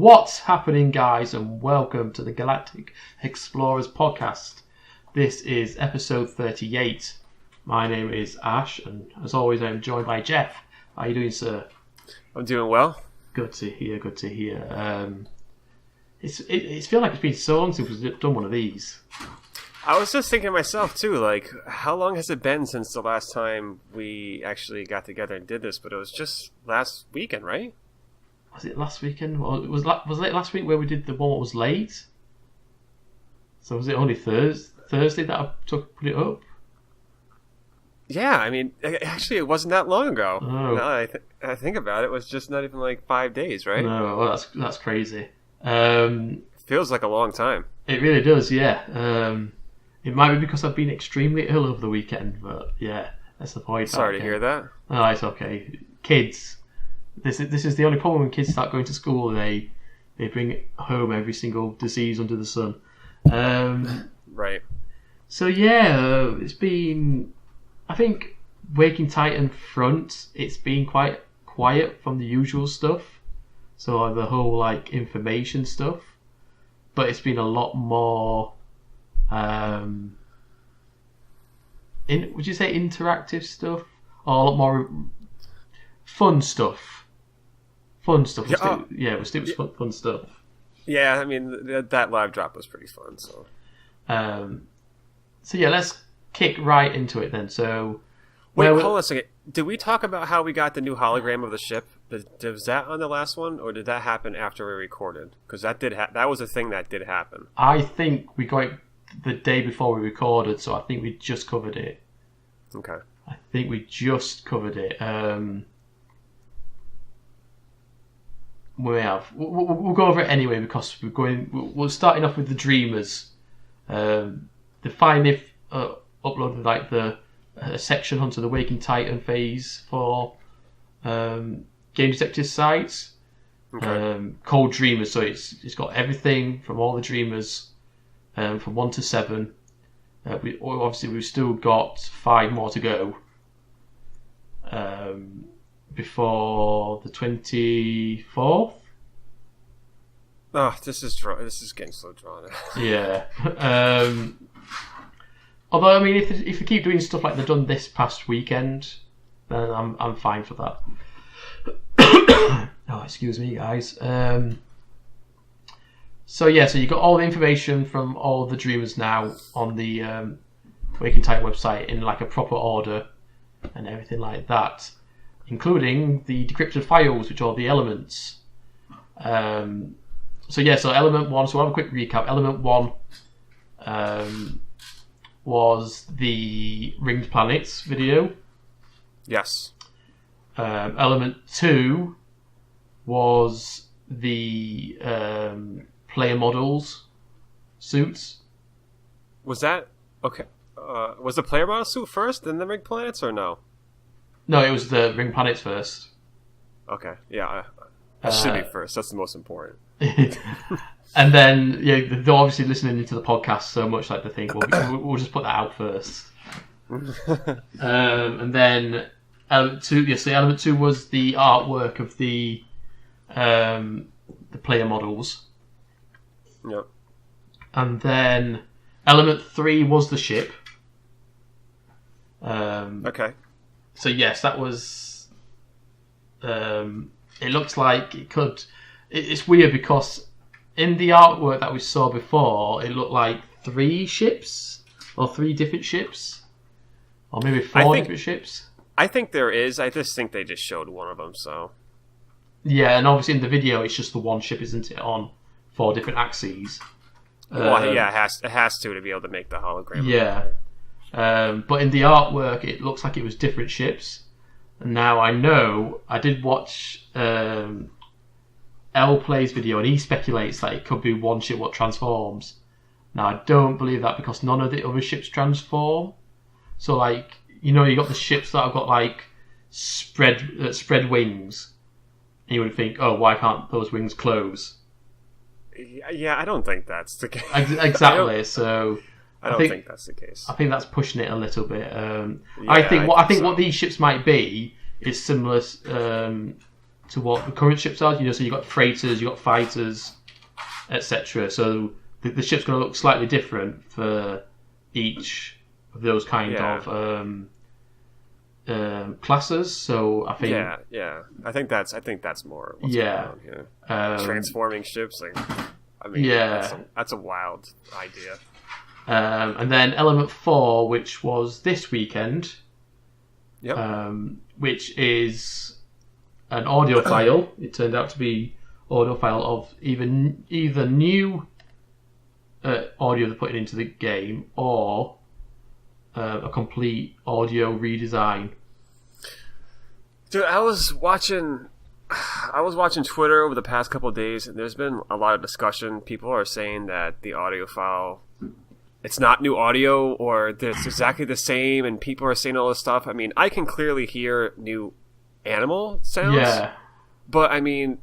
What's happening, guys, and welcome to the Galactic Explorers Podcast. This is episode 38. My name is Ash, and as always, I'm joined by Jeff. How are you doing, sir? I'm doing well. Good to hear. It's feel like it's been so long since we've done one of these. I was just thinking to myself, too, like, how long has it been since the last time we actually got together and did this? But it was just last weekend, right? Was it last weekend? Well, was it last week where we did the one that was late? So was it only Thursday that I put it up? Yeah, I mean, actually, it wasn't that long ago. Oh. Now I think about it, it was just not even like 5 days, right? No, well, that's crazy. Feels like a long time. It really does, yeah. It might be because I've been extremely ill over the weekend, but yeah, that's the point. Sorry to hear that. No, it's okay. Kids. This is the only problem when kids start going to school. They bring home every single disease under the sun. Right. So yeah, it's been. I think Waking Titan front. It's been quite quiet from the usual stuff. So the whole like information stuff, but it's been a lot more. Would you say interactive stuff or a lot more fun stuff? Fun stuff. It was fun stuff. Yeah, I mean that live drop was pretty fun. So yeah, let's kick right into it then. So, wait, hold on a second. Did we talk about how we got the new hologram of the ship? Was that on the last one, or did that happen after we recorded? Because that did that was a thing that did happen. I think we got it the day before we recorded, so I think we just covered it. Okay. I think we just covered it. We'll go over it anyway because we're starting off with the Dreamers. The finally uploaded like the section onto the Waking Titan phase for Game Detective sites. Okay. Called Dreamers, so it's got everything from all the Dreamers from 1 to 7. We've still got 5 more to go. Before the 24th. Oh, this is getting so drawn out. Yeah. Although, I mean, if they keep doing stuff like they've done this past weekend, then I'm fine for that. Oh, excuse me, guys. So you got all the information from all the Dreamers now on the Waking Titan website in like a proper order and everything like that, including the decrypted files, which are the elements. So Element 1, so we'll have a quick recap. Element 1 was the Ringed Planets video. Yes. Element 2 was the player models suits. Was that... Okay. Was the player model suit first, then the Ringed Planets, or no? No, it was the Ringed Planets first. Okay, yeah. It should be first. That's the most important. And then, they're obviously listening into the podcast so much like they think, we'll just put that out first. And then Element 2, so Element 2 was the artwork of the player models. Yep. And then Element 3 was the ship. Okay. So yes, that was. It looks like it could. It's weird because in the artwork that we saw before, it looked like 3 ships or 3 different ships, or maybe 4 different ships. I think there is. I just think they just showed one of them. So. Yeah, and obviously in the video, it's just the one ship, isn't it, on 4 different axes? Well, yeah, it has to be able to make the hologram. Yeah. But in the artwork, it looks like it was different ships. And now I know, I did watch L Play's video, and he speculates that it could be one ship what transforms. Now, I don't believe that because none of the other ships transform. So, like, you got the ships that have got, like, spread wings. And you would think, oh, why can't those wings close? Yeah, I don't think that's the case. Exactly, so... I don't think that's the case. I think that's pushing it a little bit. I think what these ships might be is similar to to what the current ships are. So you've got freighters, you've got fighters, etc. So the ship's going to look slightly different for each of those kind of classes. So I think I think that's more what's going on here. Transforming ships, that's a wild idea. And then Element 4, which was this weekend, which is an audio file. It turned out to be audio file of either new audio they're putting into the game or a complete audio redesign. Dude, I was watching Twitter over the past couple of days, and there's been a lot of discussion. People are saying that the audio file, it's not new audio, or it's exactly the same, and people are saying all this stuff. I mean, I can clearly hear new animal sounds. Yeah. But, I mean,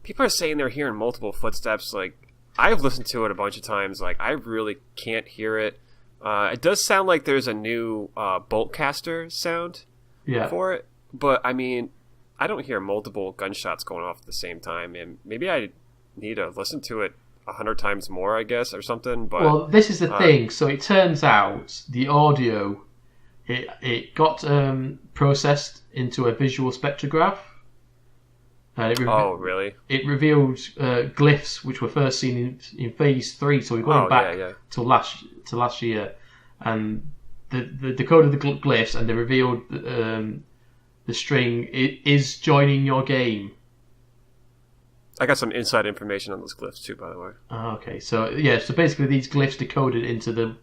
people are saying they're hearing multiple footsteps. Like, I've listened to it a bunch of times. Like, I really can't hear it. It does sound like there's a new boltcaster sound for it. But, I mean, I don't hear multiple gunshots going off at the same time. And maybe I need to listen to it 100 times more, I guess, or something. But well, this is the thing. So it turns out the audio, it got processed into a visual spectrograph. And really? It revealed glyphs which were first seen in Phase 3, so we're going back to last year. And the decoded the glyphs, and they revealed the string is joining your game. I got some inside information on those glyphs too, by the way. Okay, so basically these glyphs decoded into the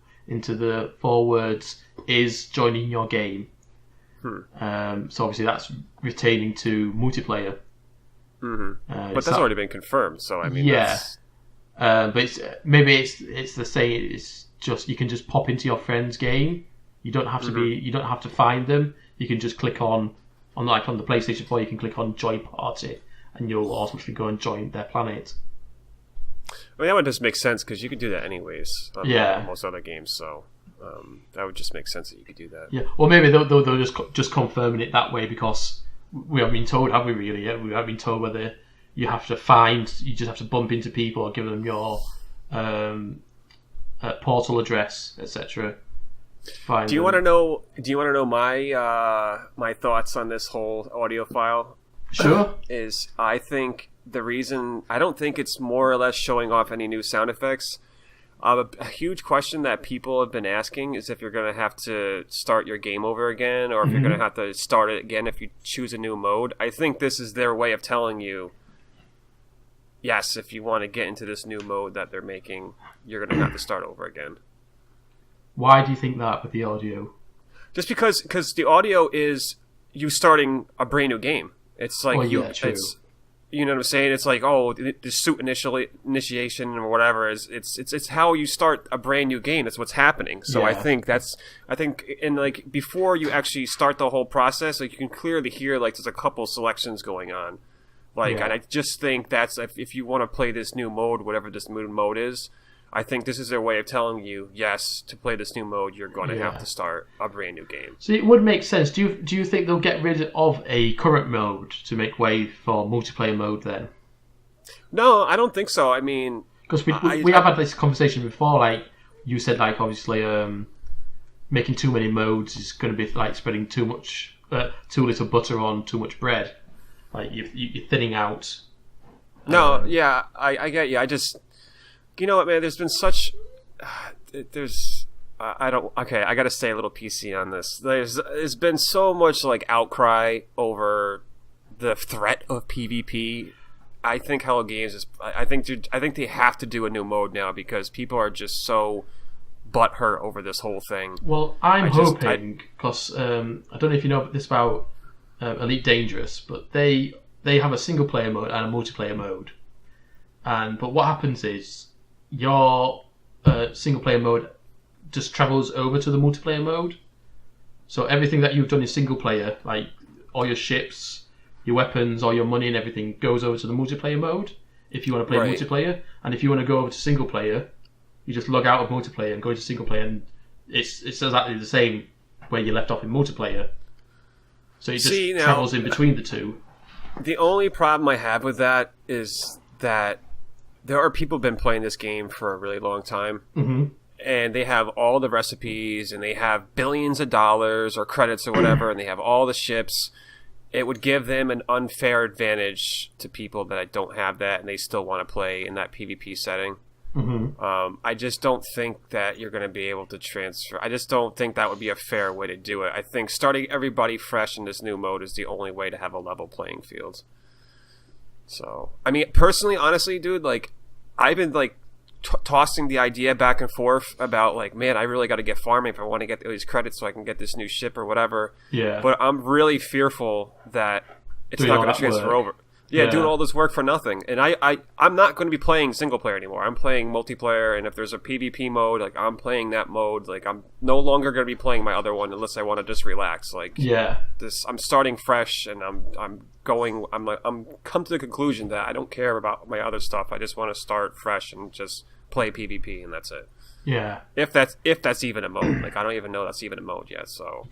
4 words is joining your game. So obviously that's retaining to multiplayer. Mm-hmm. But that's already been confirmed, so I mean, but it's the same. It's just you can just pop into your friend's game. You don't have to you don't have to find them. You can just click on the PlayStation 4. You can click on Join Party, and you'll automatically go and join their planet. I mean, that would just make sense because you could do that anyways on most other games. So that would just make sense that you could do that. Yeah, or maybe they'll just confirming it that way because we haven't been told, have we really? Yet? We haven't been told whether you have to you just have to bump into people or give them your portal address, etc. Do you want to know my thoughts on this whole audio file? Sure. Is I think the reason I don't think it's more or less showing off any new sound effects. A huge question that people have been asking is if you're going to have to start your game over again, or if you're going to have to start it again if you choose a new mode. I think this is their way of telling you, yes, if you want to get into this new mode that they're making, you're going to have to start over again. Why do you think that with the audio? Just because the audio is you starting a brand new game. It's like true. You know what I'm saying? It's like, the suit initiation or whatever it's how you start a brand new game. That's what's happening. So I think before you actually start the whole process, like you can clearly hear like there's a couple selections going on. And I just think that's if you want to play this new mode, whatever this new mode is, I think this is their way of telling you, yes, to play this new mode, you're going to have to start a brand new game. So it would make sense. Do you think they'll get rid of a current mode to make way for multiplayer mode then? No, I don't think so. I mean, because we have had this conversation before. Like you said, like obviously making too many modes is going to be like spreading too little butter on too much bread. Like you're thinning out. No, I get you. I just. You know what, man? There's been such. I got to stay a little PC on this. There's been so much like outcry over the threat of PvP. I think Hello Games is. I think they have to do a new mode now because people are just so butthurt over this whole thing. Well, I'm hoping because I don't know if you know this about Elite Dangerous, but they have a single player mode and a multiplayer mode. But what happens is your single player mode just travels over to the multiplayer mode. So everything that you've done in single player, like all your ships, your weapons, all your money and everything, goes over to the multiplayer mode if you want to play multiplayer. And if you want to go over to single player, you just log out of multiplayer and go into single player, and it's exactly the same where you left off in multiplayer. So it just travels in between the two. The only problem I have with that is that there are people who've been playing this game for a really long time, and they have all the recipes, and they have billions of dollars or credits or whatever, and they have all the ships. It would give them an unfair advantage to people that don't have that, and they still want to play in that PvP setting. I just don't think that you're going to be able to transfer. I just don't think that would be a fair way to do it. I think starting everybody fresh in this new mode is the only way to have a level playing field. So, I mean, personally, honestly, dude, like, I've been, like, tossing the idea back and forth about, like, man, I really got to get farming if I want to get these credits so I can get this new ship or whatever. Yeah. But I'm really fearful that it's not going to transfer over. Yeah, doing all this work for nothing. And I'm not going to be playing single player anymore. I'm playing multiplayer, and if there's a PvP mode, like, I'm playing that mode. Like, I'm no longer going to be playing my other one unless I want to just relax. Like, I'm starting fresh, and I'm come to the conclusion that I don't care about my other stuff. I just want to start fresh and just play PvP, and that's it. Yeah. If that's even a mode. Like, I don't even know that's even a mode yet. So,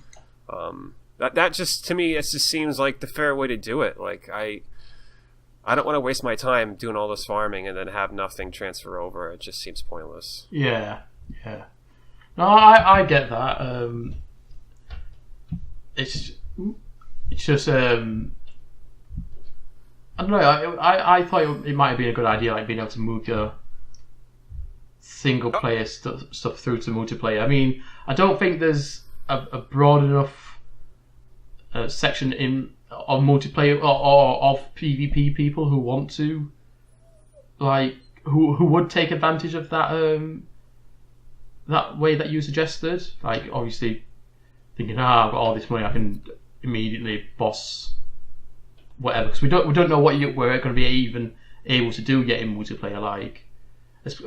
that just, to me, it just seems like the fair way to do it. Like, I don't want to waste my time doing all this farming and then have nothing transfer over. It just seems pointless. Yeah. No, I get that. It's just I don't know. I thought it might have been a good idea, like being able to move your single player stuff through to multiplayer. I mean, I don't think there's a broad enough section on multiplayer or of PvP people who want to, like, who would take advantage of that that way that you suggested. Like, obviously thinking, I've got all this money, I can immediately boss whatever, because we don't know what we're going to be even able to do yet in multiplayer. Like,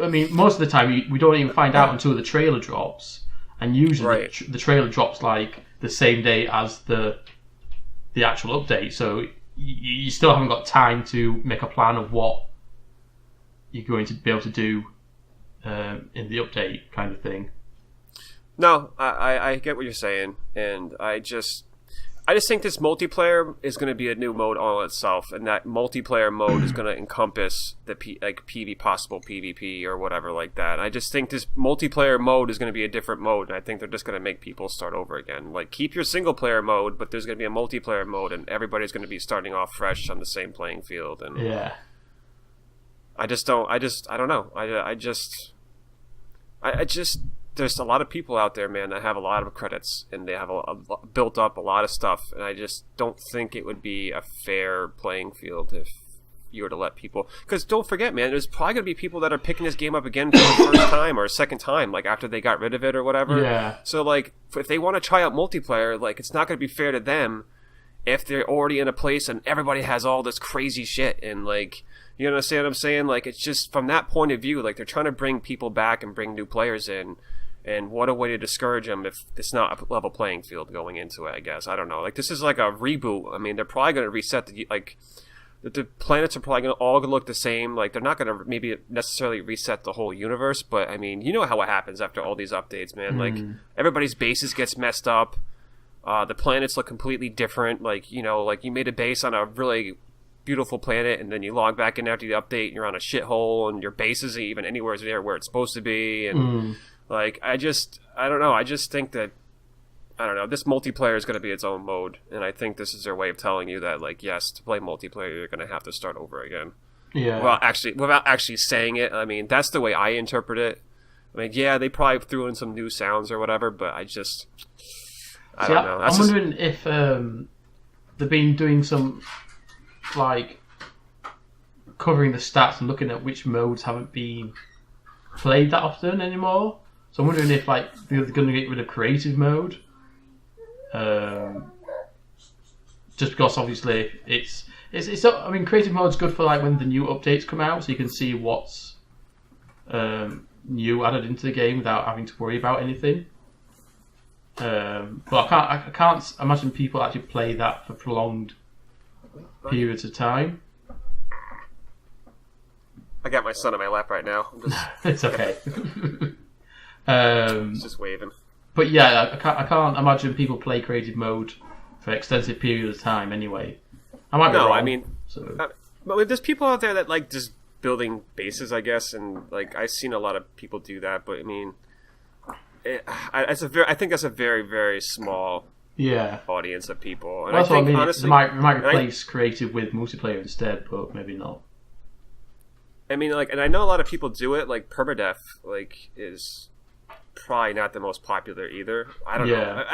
I mean, most of the time we don't even find out until the trailer drops, and usually the trailer drops like the same day as the actual update, so you still haven't got time to make a plan of what you're going to be able to do in the update, kind of thing. No, I get what you're saying, and I just think this multiplayer is going to be a new mode all itself, and that multiplayer mode is going to encompass the possible PvP or whatever like that. I just think this multiplayer mode is going to be a different mode, and I think they're just going to make people start over again. Like, keep your single player mode, but there's going to be a multiplayer mode, and everybody's going to be starting off fresh on the same playing field. And I don't know. There's a lot of people out there, man, that have a lot of credits, and they have built up a lot of stuff, and I just don't think it would be a fair playing field if you were to let people... Because don't forget, man, there's probably going to be people that are picking this game up again for the first time or a second time, like after they got rid of it or whatever. Yeah. So, like, if they want to try out multiplayer, like, it's not going to be fair to them if they're already in a place and everybody has all this crazy shit, and, like... You understand what I'm saying? Like, it's just from that point of view, like, they're trying to bring people back and bring new players in. And what a way to discourage them if it's not a level playing field going into it, I guess. I don't know. Like, this is like a reboot. I mean, they're probably going to reset the planets are probably all going to look the same. Like, they're not going to maybe necessarily reset the whole universe, but I mean, you know how it happens after all these updates, man. Like, everybody's bases gets messed up. The planets look completely different. Like, you know, like you made a base on a really beautiful planet, and then you log back in after the update, and you're on a shithole, and your base isn't even anywhere near where it's supposed to be, and like, I don't know. I just think that, I don't know, this multiplayer is going to be its own mode, and I think this is their way of telling you that, like, yes, to play multiplayer, you're going to have to start over again. Yeah. Without actually saying it. I mean, that's the way I interpret it. I mean, yeah, they probably threw in some new sounds or whatever, but I don't know. I'm wondering if they've been doing some, like, covering the stats and looking at which modes haven't been played that often anymore. So I'm wondering if, like, they're going to get rid of creative mode. Just because obviously it's I mean, creative mode's good for, like, when the new updates come out, so you can see what's new added into the game without having to worry about anything. But I can't imagine people actually play that for prolonged periods of time. I got my son on my lap right now. It's okay. He's just waving. But yeah, I can't imagine people play creative mode for extensive periods of time anyway. I might be wrong. I mean, but there's people out there that like just building bases, I guess, and like I've seen a lot of people do that. But I mean, I think that's a very, very small audience of people. And well, that's what I mean. Honestly, they might replace creative with multiplayer instead, but maybe not. I mean, like, and I know a lot of people do it. Like permadeath, like, is probably not the most popular either. I don't know.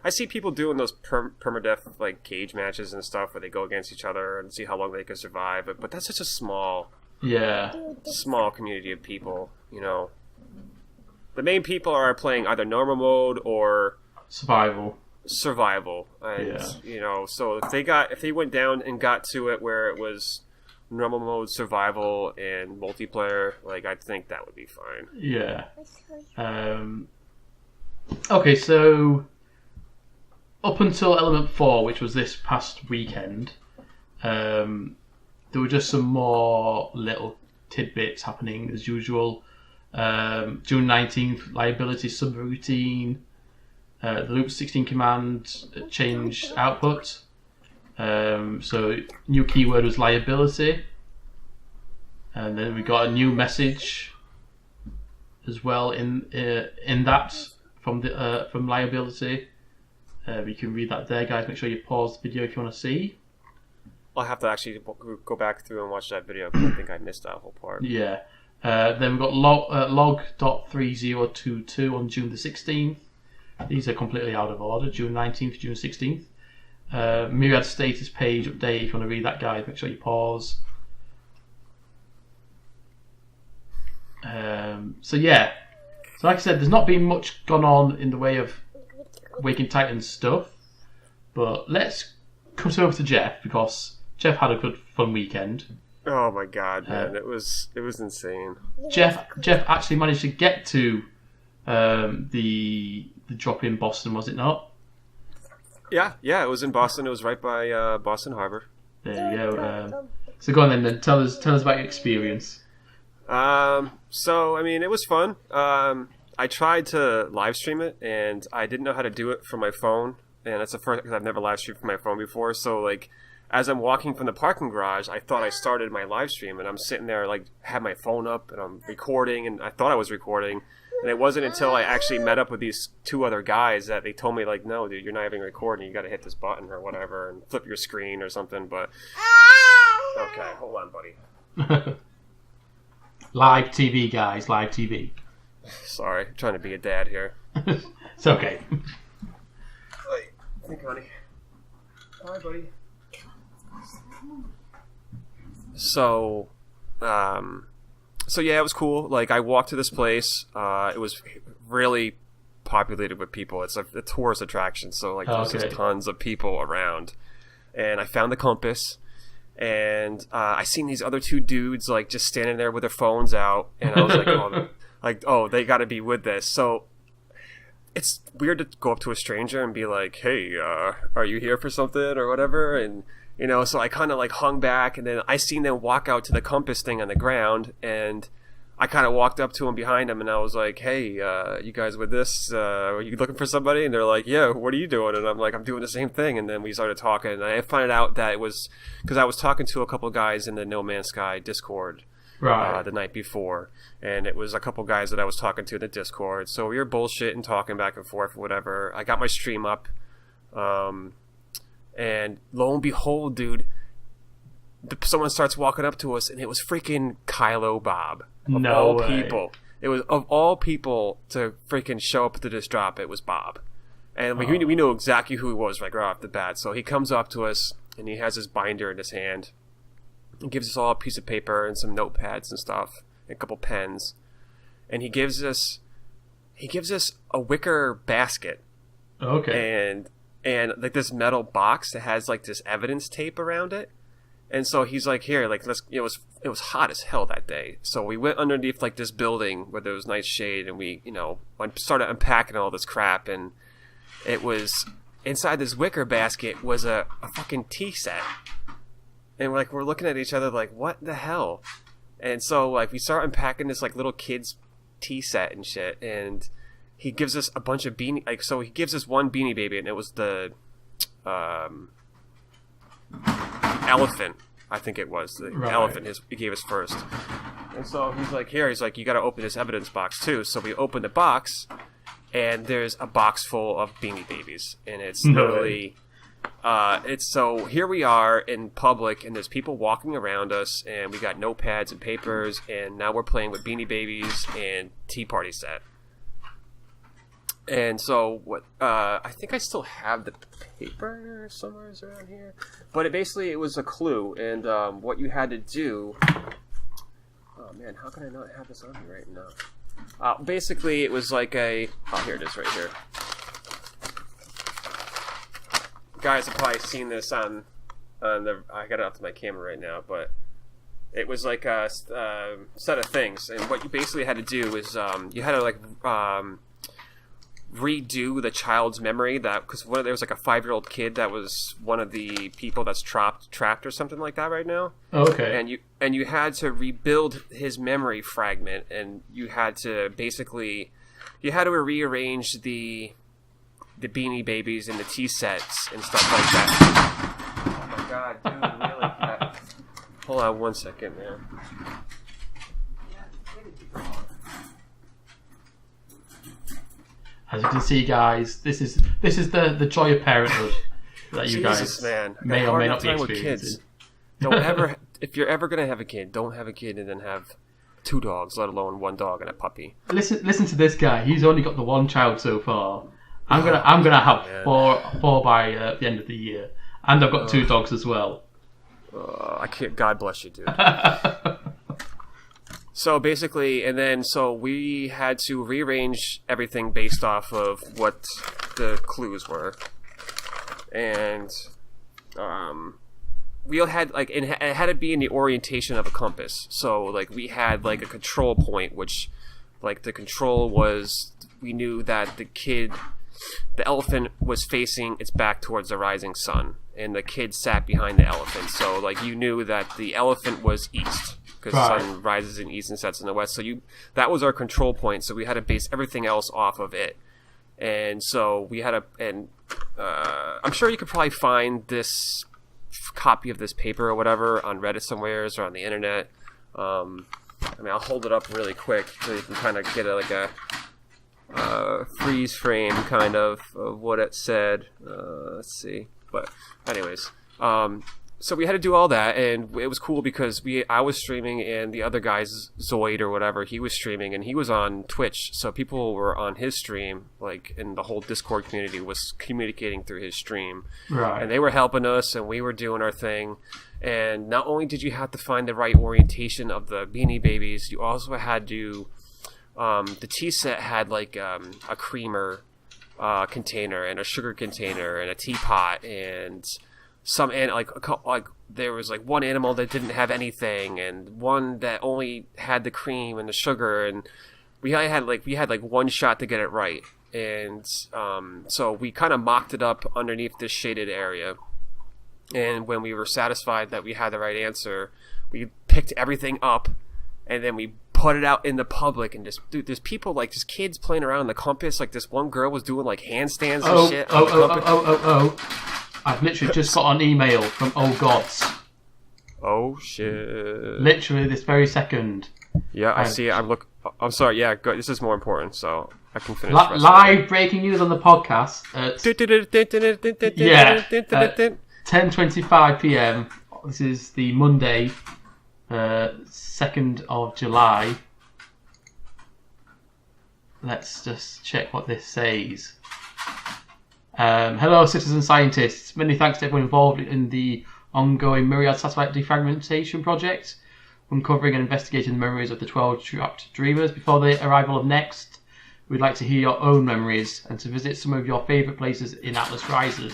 I see people doing those permadeath like cage matches and stuff where they go against each other and see how long they can survive. But that's such a small community of people. You know, the main people are playing either normal mode or survival, and you know, so if they went down and got to it where it was normal mode, survival, and multiplayer, like, I think that would be fine. Yeah. Okay, so up until Element 4, which was this past weekend, there were just some more little tidbits happening as usual. June 19th, liability subroutine. The Loop 16 command changed output. So new keyword was liability, and then we got a new message as well in that from liability. You can read that there, guys. Make sure you pause the video if you want to see. I'll have to actually go back through and watch that video because I think I missed that whole part. Yeah. Then we've got log.3022 on June the 16th. These are completely out of order. June 19th, June 16th. Myriad status page update. If you want to read that, guys, make sure you pause. So like I said, there's not been much gone on in the way of Waking Titans stuff, but let's come over to Jeff because Jeff had a good fun weekend. Oh my god, man, it was insane. Jeff actually managed to get to the drop in Boston, was it not? Yeah, it was in Boston. It was right by Boston Harbor. There you go. So go on then. Tell us about your experience. So I mean, it was fun. I tried to live stream it, and I didn't know how to do it from my phone. And that's the first because I've never live streamed from my phone before. So like, as I'm walking from the parking garage, I thought I started my live stream, and I'm sitting there like had my phone up, and I'm recording, and I thought I was recording. And it wasn't until I actually met up with these two other guys that they told me, like, no, dude, you're not even recording. You got to hit this button or whatever and flip your screen or something. But, okay, hold on, buddy. Live TV, guys, live TV. Sorry, I'm trying to be a dad here. It's okay. Wait, think, honey. Hi, buddy. So yeah, it was cool. Like, I walked to this place. It was really populated with people. It's a tourist attraction, so like there's just tons of people around. And I found the compass, and I seen these other two dudes like just standing there with their phones out, and I was like, they got to be with this. So it's weird to go up to a stranger and be like, "Hey, are you here for something or whatever?" And you know, so I kind of like hung back, and then I seen them walk out to the compass thing on the ground, and I kind of walked up to them behind them, and I was like, "Hey, you guys with this? Are you looking for somebody?" And they're like, "Yeah, what are you doing?" And I'm like, "I'm doing the same thing." And then we started talking, and I found out that it was because I was talking to a couple of guys in the No Man's Sky Discord the night before, and it was a couple guys that I was talking to in the Discord. So we were bullshitting, talking back and forth, whatever. I got my stream up. And lo and behold, dude, someone starts walking up to us, and it was freaking Kylo Bob. Of all people. It was, of all people to freaking show up to this drop, it was Bob. And we know exactly who he was right off the bat. So he comes up to us, and he has his binder in his hand. He gives us all a piece of paper and some notepads and stuff, and a couple pens. And he gives us a wicker basket. Okay. And like this metal box that has like this evidence tape around it. And so he's like, here, like, it was hot as hell that day. So we went underneath like this building where there was nice shade, and we, started unpacking all this crap, and it was inside this wicker basket was a fucking tea set. And we're looking at each other like, what the hell? And so like we start unpacking this like little kid's tea set and shit, and he gives us a bunch of he gives us one Beanie Baby, and it was the elephant. I think it was the elephant. He gave us first, and so he's like, "Here," he's like, "You got to open this evidence box too." So we open the box, and there's a box full of Beanie Babies, and it's literally. So here we are in public, and there's people walking around us, and we got notepads and papers, and now we're playing with Beanie Babies and Tea Party set. And so what? I think I still have the paper somewhere around here, but it was a clue, and what you had to do. Oh man, how can I not have this on me right now? Basically, it was like a. Oh, here it is, right here. Guys have probably seen this on the. I got it up to my camera right now, but it was like a set of things, and what you basically had to do is you had to redo the child's memory because there was like a 5-year-old kid that was one of the people that's trapped or something like that right now. Oh, okay. And you had to rebuild his memory fragment, and you had to rearrange the Beanie Babies and the tea sets and stuff like that. Oh my god, dude, really? Hold on 1 second, man. As you can see, guys, this is the joy of parenthood that you Jesus, guys man. may or may not be experiencing. Don't ever, if you're ever gonna have a kid, don't have a kid and then have 2 dogs, let alone 1 dog and a puppy. Listen to this guy. He's only got the 1 child so far. I'm gonna have four by the end of the year, and I've got 2 dogs as well. I can't. God bless you, dude. So basically, so we had to rearrange everything based off of what the clues were, and we had it had to be in the orientation of a compass. So we had a control point, which the control was we knew that the elephant was facing its back towards the rising sun, and the kid sat behind the elephant. So you knew that the elephant was east. Because the sun rises in the east and sets in the west. So that was our control point. So we had to base everything else off of it. And so we had I'm sure you could probably find this copy of this paper or whatever on Reddit somewheres or on the internet. I'll hold it up really quick so you can kind of get a freeze frame kind of what it said. Let's see. But anyways, so we had to do all that, and it was cool because I was streaming, and the other guy's Zoid or whatever, he was streaming, and he was on Twitch, so people were on his stream, and the whole Discord community was communicating through his stream. Right. And they were helping us, and we were doing our thing. And not only did you have to find the right orientation of the Beanie Babies, you also had to... the tea set had a creamer container and a sugar container and a teapot and... there was one animal that didn't have anything and one that only had the cream and the sugar, and we had 1 shot to get it right, and so we kind of mocked it up underneath this shaded area, and when we were satisfied that we had the right answer, we picked everything up and then we put it out in the public, and there's people just kids playing around the compass. This one girl was doing handstands and shit. I've literally just got an email from Oh Gods. Oh shit! Literally this very second. Yeah, I see it. I'm sorry. Yeah, go, this is more important, so I can finish. Live breaking news on the podcast. 10:25 p.m. This is the Monday, 2nd of July. Let's just check what this says. Hello, citizen scientists. Many thanks to everyone involved in the ongoing Myriad satellite defragmentation project, uncovering and investigating the memories of the 12 trapped dreamers before the arrival of Next. We'd like to hear your own memories and to visit some of your favourite places in Atlas Rises.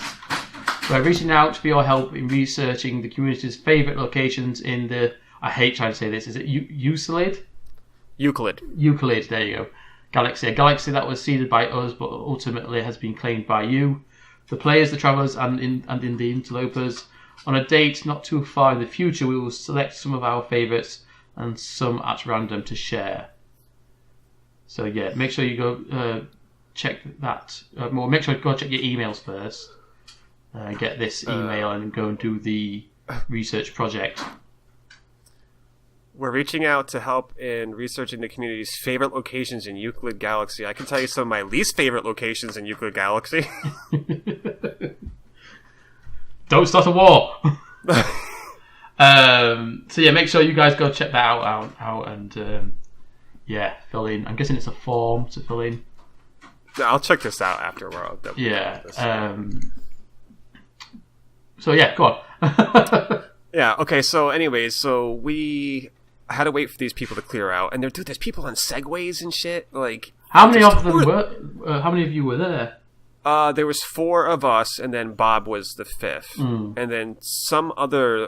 We're reaching out for your help in researching the community's favourite locations in the... I hate trying to say this. Is it Euclid? Euclid, there you go. Galaxy, a galaxy that was seeded by us but ultimately has been claimed by you, the players, the travellers, and in the interlopers. On a date not too far in the future, we will select some of our favourites and some at random to share. So yeah, make sure you go check that. Make sure you go check your emails first. get this email and go and do the research project. We're reaching out to help in researching the community's favorite locations in Euclid Galaxy. I can tell you some of my least favorite locations in Euclid Galaxy. Don't start a war! So yeah, make sure you guys go check that out and fill in. I'm guessing it's a form to fill in. I'll check this out after we're all done. Yeah. So yeah, go on. Yeah. Okay. So, anyways, we had to wait for these people to clear out, and there's people on segways and shit. Like, how many of them were? How many of you were there? There was 4 of us, and then Bob was the 5th, and then some other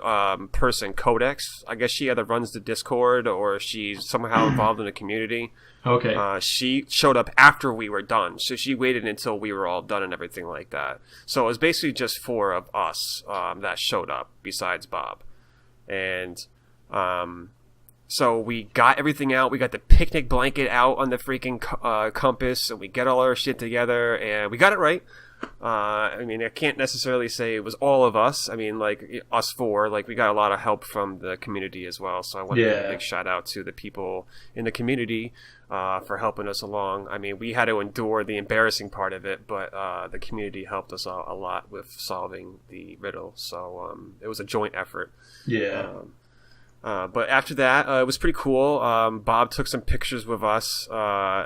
person, Codex. I guess she either runs the Discord or she's somehow involved in the community. Okay. She showed up after we were done, so she waited until we were all done and everything like that. So it was basically just 4 of us that showed up, besides Bob, and so we got everything out. We got the picnic blanket out on the freaking compass, and we get all our shit together, and we got it right. I mean, I can't necessarily say it was all of us. I mean, like, us 4, like, we got a lot of help from the community as well. So I want to give a big shout out to the people in the community for helping us along. I mean, we had to endure the embarrassing part of it, but the community helped us a lot with solving the riddle. So it was a joint effort. Yeah. But after that, it was pretty cool. Bob took some pictures with us.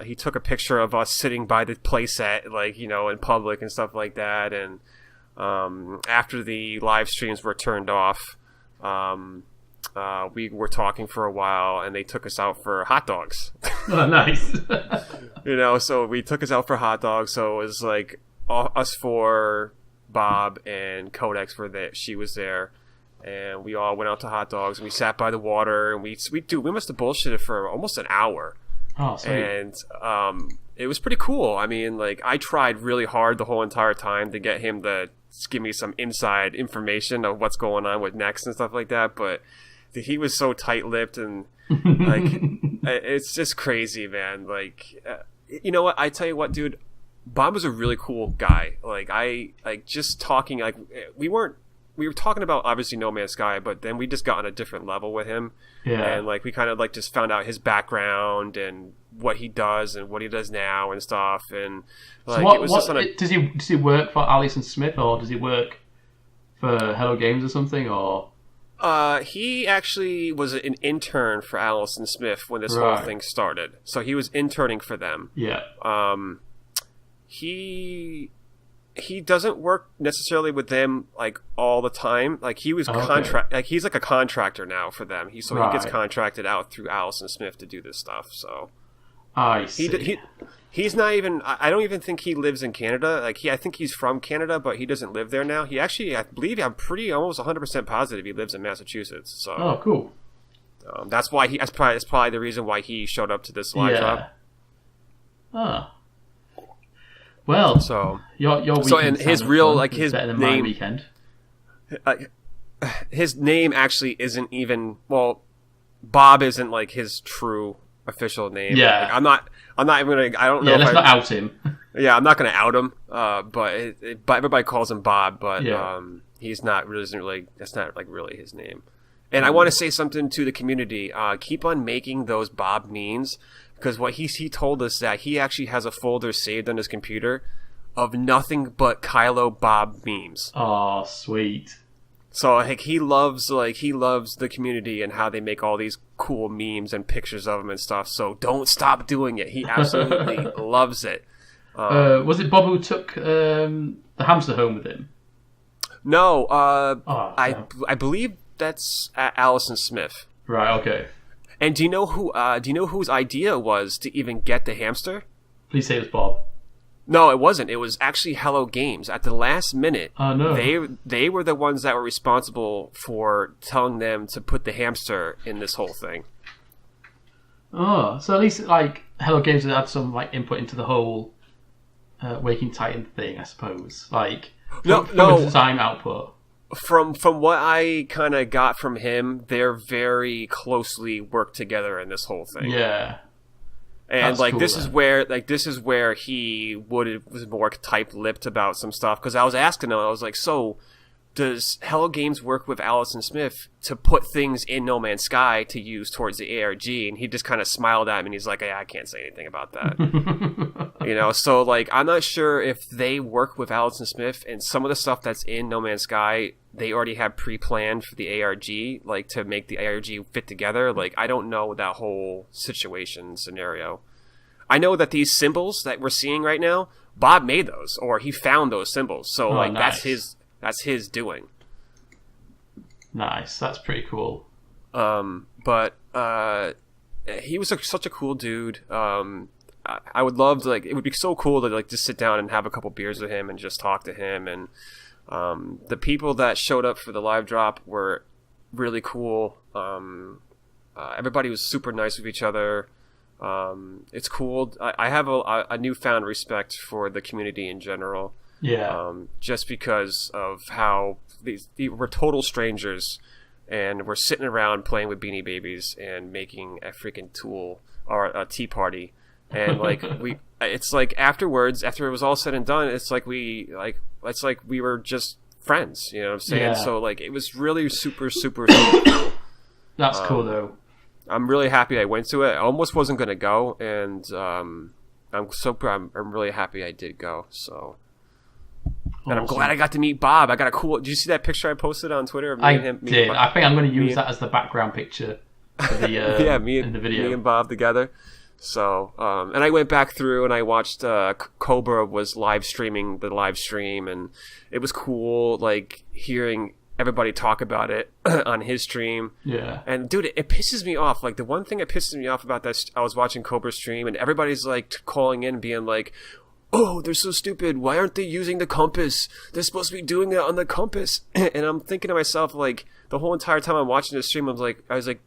He took a picture of us sitting by the playset, like, you know, in public and stuff like that. And after the live streams were turned off, we were talking for a while, and they took us out for hot dogs. Oh, nice. You know, so we took us out for hot dogs. So it was like us 4, Bob, and Codex were there. She was there. And we all went out to hot dogs, and we sat by the water, and we must have bullshitted for almost an hour. Oh, sweet. And it was pretty cool. I mean, like, I tried really hard the whole entire time to get him to give me some inside information of what's going on with Next and stuff like that, but he was so tight-lipped, and like, it's just crazy, man. Like, you know what? I tell you what, dude, Bob was a really cool guy. Like, just talking, like, we were talking about, obviously, No Man's Sky, but then we just got on a different level with him. Yeah. And, like, we kind of, like, just found out his background and what he does and what he does now and stuff. And, like, so it was just on a... Does he work for Alison Smith, or does he work for Hello Games or something, or... He actually was an intern for Alison Smith when this whole thing started. So he was interning for them. Yeah. He doesn't work necessarily with them, like, all the time. Like, he was like, he's like a contractor now for them. He gets contracted out through Alison Smith to do this stuff. So I see. He's not even. I don't even think he lives in Canada. Like, I think he's from Canada, but he doesn't live there now. He actually, I believe, I'm almost 100% positive he lives in Massachusetts. So oh, cool. That's why that's probably the reason why he showed up to this live drop. Oh. Well, so your weekend, so, and his real, like, his better than name, my weekend. His name actually isn't even, well, Bob isn't, like, his true official name. Yeah. Like, I'm not even gonna, I don't know. Yeah, let's not out him. Yeah, I'm not gonna out him. But everybody calls him Bob, but he's not really, that's not, like, really his name. And I want to say something to the community. Keep on making those Bob memes, because what he told us that he actually has a folder saved on his computer of nothing but Kylo Bob memes. Oh, sweet. So, like, he loves the community and how they make all these cool memes and pictures of him and stuff. So don't stop doing it. He absolutely loves it. Was it Bob who took the hamster home with him? No, I believe that's Alison Smith. Right. Okay. And do you know whose idea it was to even get the hamster? Please say it was Bob. No, it wasn't. It was actually Hello Games. At the last minute, oh, no. they were the ones that were responsible for telling them to put the hamster in this whole thing. Oh, so at least, like, Hello Games had some, like, input into the whole Waking Titan thing, I suppose. Like, from a design output. From what I kind of got from him, they're very closely worked together in this whole thing. Yeah. And That's cool, this is where he was more tight-lipped about some stuff, because I was asking him, I was like, so does Hello Games work with Allison Smith to put things in No Man's Sky to use towards the ARG? And he just kind of smiled at me and he's like, yeah, I can't say anything about that. So like, I'm not sure if they work with Allison Smith, and some of the stuff that's in No Man's Sky, they already have pre-planned for the ARG, like to make the ARG fit together. Like, I don't know that whole scenario. I know that these symbols that we're seeing right now, Bob made those, or he found those symbols. So nice. That's his doing. Nice. That's pretty cool. But he was such a cool dude. I would love to, like, it would be so cool to like just sit down and have a couple beers with him and just talk to him. And the people that showed up for the live drop were really cool. Everybody was super nice with each other. It's cool. I have a newfound respect for the community in general. Yeah. Just because of how we're total strangers, and we're sitting around playing with Beanie Babies and making a freaking tool or a tea party, and like it's like afterwards, after it was all said and done, it's like we were just friends. You know what I'm saying? Yeah. So like, it was really super cool. That's cool though. I'm really happy I went to it. I almost wasn't gonna go, and I'm really happy I did go. So. And I'm glad I got to meet Bob. I got a cool... Did you see that picture I posted on Twitter of me and him? Did. I think I'm going to use that as the background picture for the in the video. Me and Bob together. So, and I went back through and I watched Cobra was live streaming the live stream, and it was cool, like, hearing everybody talk about it on his stream. Yeah. And dude, it pisses me off. Like, the one thing that pisses me off about that, I was watching Cobra's stream, and everybody's like calling in, being like, oh, they're so stupid. Why aren't they using the compass? They're supposed to be doing it on the compass. And I'm thinking to myself, like, the whole entire time I'm watching this stream, I was like,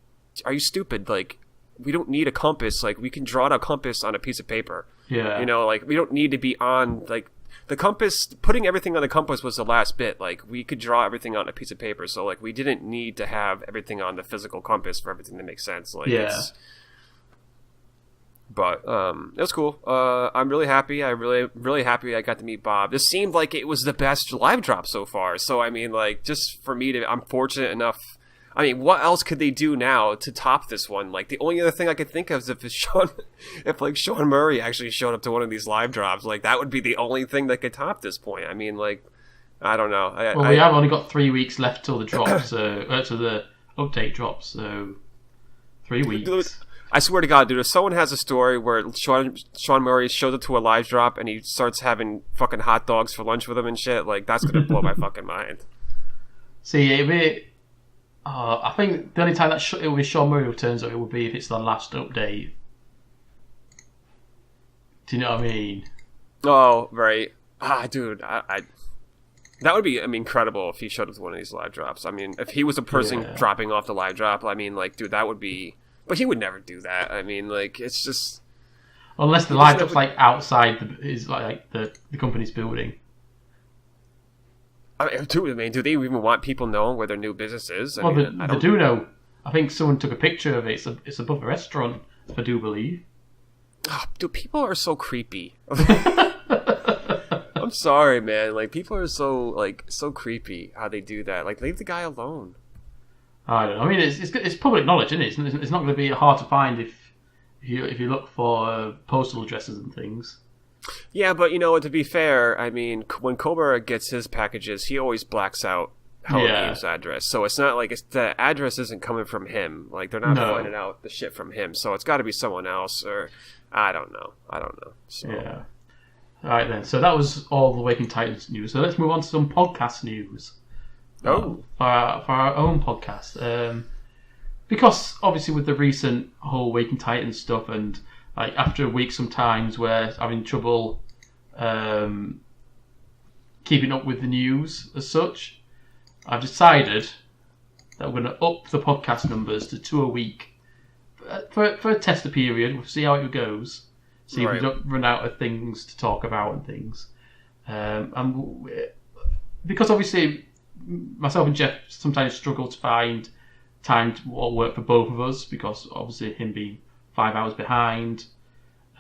are you stupid? Like, we don't need a compass. Like, we can draw a compass on a piece of paper. Yeah. You know, like, we don't need to be on, like, the compass, putting everything on the compass was the last bit. Like, we could draw everything on a piece of paper. So, like, we didn't need to have everything on the physical compass for everything to make sense. Like, yeah. But it was cool. I'm really happy. I'm really happy I got to meet Bob. This seemed like it was the best live drop so far. So, I mean, like, just for me I'm fortunate enough. I mean, what else could they do now to top this one? Like, the only other thing I could think of is if Sean Murray actually showed up to one of these live drops. Like, that would be the only thing that could top this point. I mean, like, I don't know. We have only got 3 weeks left till the drop, so to the update drops. So 3 weeks. Dude, I swear to God, dude, if someone has a story where Sean Murray shows up to a live drop and he starts having fucking hot dogs for lunch with him and shit, like, that's gonna blow my fucking mind. See, I think the only time that it will be Sean Murray returns up, it will be if it's the last update. Do you know what I mean? Oh, right. Dude, I that would be, incredible if he showed up to one of these live drops. I mean, if he was a person dropping off the live drop, I mean, like, dude, that would be... But he would never do that. I mean, like, it's just... Unless the live drop's, like, outside the company's building. I mean, do they even want people knowing where their new business is? They do know. I think someone took a picture of it. It's above a restaurant, I do believe. Oh, dude, people are so creepy. I'm sorry, man. Like, people are so creepy how they do that. Like, leave the guy alone. I don't know. I mean, it's public knowledge, isn't it? It's not going to be hard to find if you look for postal addresses and things. Yeah, but to be fair, I mean, when Cobra gets his packages, he always blacks out Hello Games address. So it's not like the address isn't coming from him. Like, they're not finding out the shit from him. So it's got to be someone else, or I don't know. So. Yeah. All right then. So that was all the Waking Titans news. So let's move on to some podcast news. For our own podcast, because obviously with the recent whole Waking Titans stuff, and like after a week sometimes where I'm in trouble keeping up with the news as such, I've decided that we're going to up the podcast numbers to 2 a week for a tester period. We'll see how it goes, see if we don't run out of things to talk about and things, and because obviously myself and Jeff sometimes struggle to find time to work for both of us, because obviously him being 5 hours behind,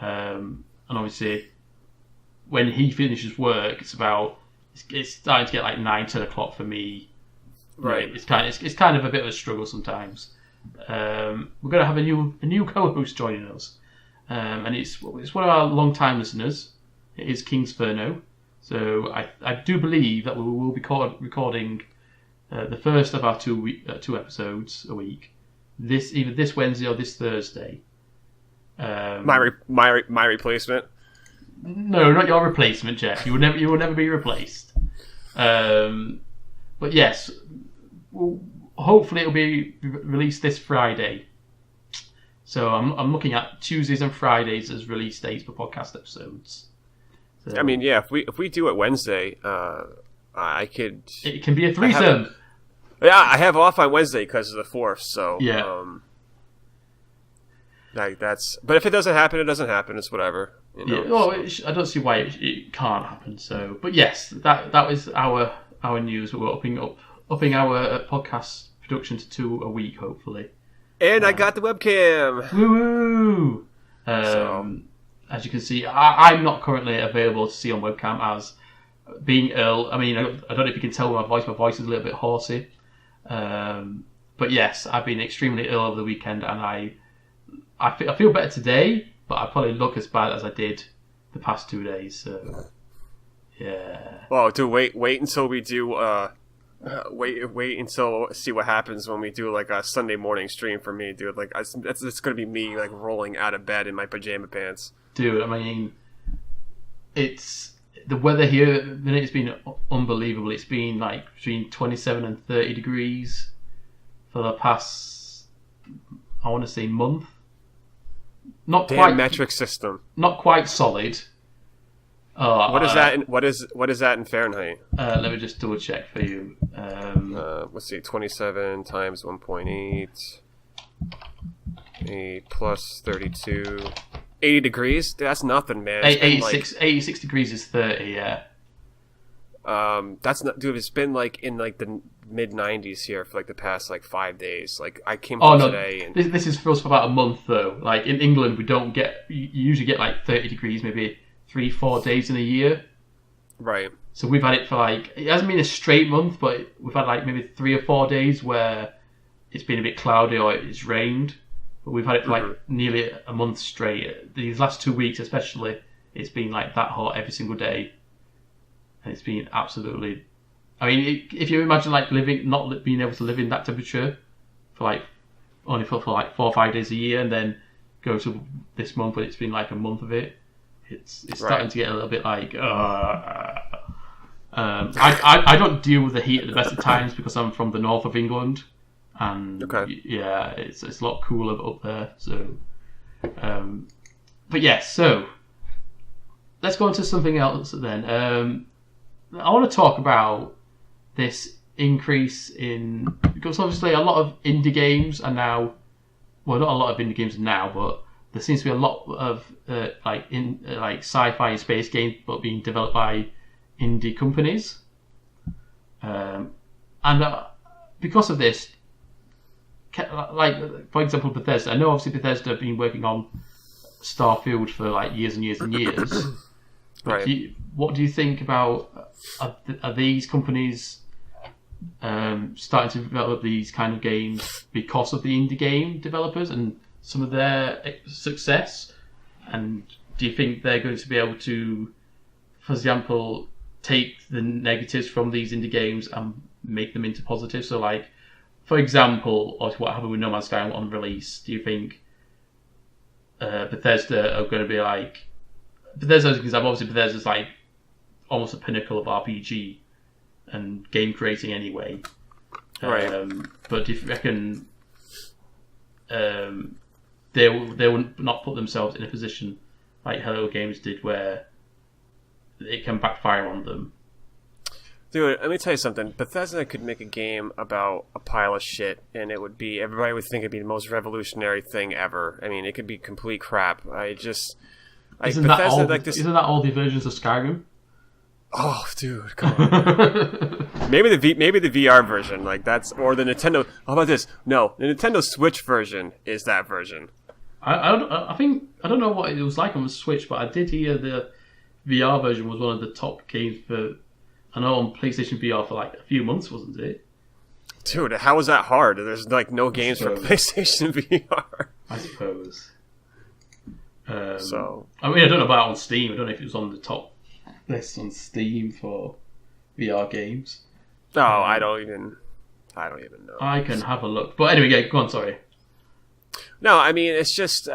and obviously when he finishes work, it's starting to get like 9-10 o'clock for me. Right. It's kind of a bit of a struggle sometimes. We're going to have a new co-host joining us, and it's one of our long-time listeners. It is Kingsferno. So I do believe that we will be recording the first of our two episodes a week. Either this Wednesday or this Thursday. My replacement. No, not your replacement, Jeff. You will never be replaced. But yes, hopefully it'll be released this Friday. So I'm looking at Tuesdays and Fridays as release dates for podcast episodes. So, I mean, yeah, if we do it Wednesday, I could. It can be a threesome. I have off on Wednesday because of the 4th. So yeah. That's. But if it doesn't happen, it doesn't happen. It's whatever. You know, yeah. Well, I don't see why it can't happen. So, but yes, that was our news. We're upping our podcast production to 2 a week, hopefully. And I got the webcam. Woo! As you can see, I'm not currently available to see on webcam as being ill. I mean, I don't know if you can tell my voice. My voice is a little bit horsey. But yes, I've been extremely ill over the weekend, and I feel better today, but I probably look as bad as I did the past 2 days. So, yeah. Well, dude, wait until we do. Wait until see what happens when we do like a Sunday morning stream for me, dude. Like it's gonna be me like rolling out of bed in my pajama pants. Dude, I mean, it's the weather here. It's been unbelievable. It's been like between 27 and 30 degrees for the past, I want to say, month. Not Damn quite metric system. Not quite solid. What is that? What is that in Fahrenheit? Let me just double check for you. Let's see, 27 times 1.8, 8 plus 32, 80 degrees. Dude, that's nothing, man. 86 degrees is 30. Yeah. That's not, dude. It's been like in like the mid 90s here for like the past like 5 days. Like I came home today, and this is for us for about a month though. Like in England, you usually get like 30 degrees, maybe 3-4 days in a year. Right. So we've had it for like, it hasn't been a straight month, but we've had like maybe 3 or 4 days where it's been a bit cloudy or it's rained. But we've had it for like nearly a month straight. These last 2 weeks especially, it's been like that hot every single day. And it's been absolutely, I mean, if you imagine like not being able to live in that temperature for like, only for like 4 or 5 days a year, and then go to this month where it's been like a month of it. It's starting to get a little bit like. I don't deal with the heat at the best of times because I'm from the north of England, and yeah, it's a lot cooler up there. So, but yes, so let's go into something else then. I want to talk about this increase in, because obviously a lot of indie games are now, well, not a lot of indie games now, but there seems to be a lot of sci-fi and space games, but being developed by indie companies, and because of this, like for example, Bethesda. I know obviously Bethesda have been working on Starfield for like years and years and years. Right. What do you think about are these companies starting to develop these kind of games because of the indie game developers and some of their success? And do you think they're going to be able to, for example, take the negatives from these indie games and make them into positives? So, like, for example, or what happened with No Man's Sky on release, do you think Bethesda are going to be like... Bethesda's example, obviously Bethesda's like almost a pinnacle of RPG and game creating anyway. Right. But do you reckon they will not put themselves in a position like Hello Games did where it can backfire on them? Dude, let me tell you something. Bethesda could make a game about a pile of shit, and everybody would think it'd be the most revolutionary thing ever. I mean, it could be complete crap. Isn't that all the versions of Skyrim? Oh, dude, come on. maybe the VR version, like that's, or the Nintendo. How about this? No, the Nintendo Switch version is that version. I don't know what it was like on the Switch, but I did hear the VR version was one of the top games for. I know on PlayStation VR for like a few months, wasn't it? Dude, how is that hard? There's like no games for PlayStation VR. I suppose. So I mean, I don't know about on Steam. I don't know if it was on the top list on Steam for VR games. No, I don't even know. I can have a look. But anyway, yeah, go on. Sorry. No, I mean it's just.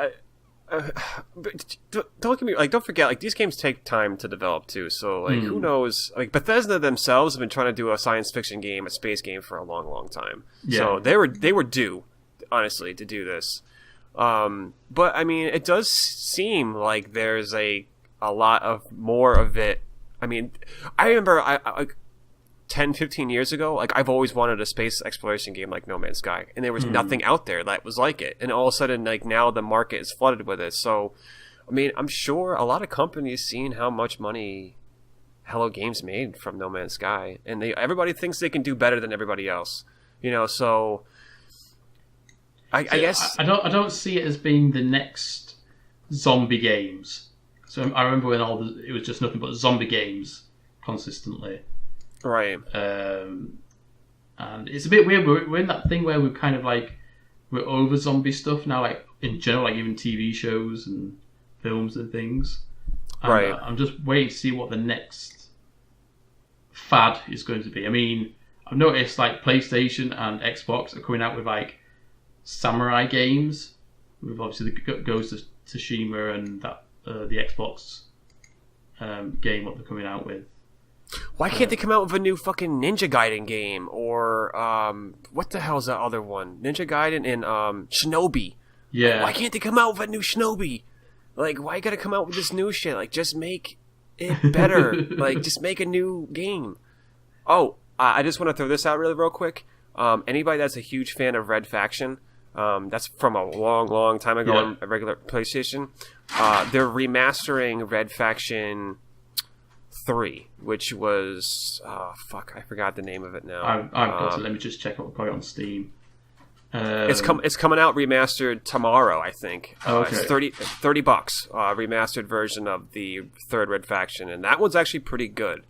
But don't get me like. Don't forget, like these games take time to develop too. So like, who knows? Like Bethesda themselves have been trying to do a science fiction game, a space game for a long, long time. Yeah. So they were due, honestly, to do this. But I mean, it does seem like there's a lot of more of it. I mean, I remember I 10, 15 years ago, like I've always wanted a space exploration game like No Man's Sky, and there was nothing out there that was like it. And all of a sudden, like now the market is flooded with it. So, I mean, I'm sure a lot of companies seeing how much money Hello Games made from No Man's Sky, and everybody thinks they can do better than everybody else. You know, so I guess I don't see it as being the next zombie games. So I remember when it was just nothing but zombie games consistently. Right. And it's a bit weird. We're in that thing where we're kind of like we're over zombie stuff now, like in general, like even TV shows and films and things. And, right. I'm just waiting to see what the next fad is going to be. I mean, I've noticed like PlayStation and Xbox are coming out with like samurai games, with obviously the Ghost of Tsushima and that the Xbox game what they're coming out with. Why can't they come out with a new fucking Ninja Gaiden game? Or, what the hell's that other one? Ninja Gaiden and, Shinobi. Yeah. Why can't they come out with a new Shinobi? Like, why you gotta come out with this new shit? Like, just make it better. Like, just make a new game. Oh, I just want to throw this out really real quick. Anybody that's a huge fan of Red Faction, that's from a long, long time ago on a regular PlayStation. They're remastering Red Faction 3, which was I forgot the name of it now. I've got it. Let me just check what we've got on Steam. It's coming out remastered tomorrow, I think. Okay. It's $30 remastered version of the third Red Faction, and that one's actually pretty good.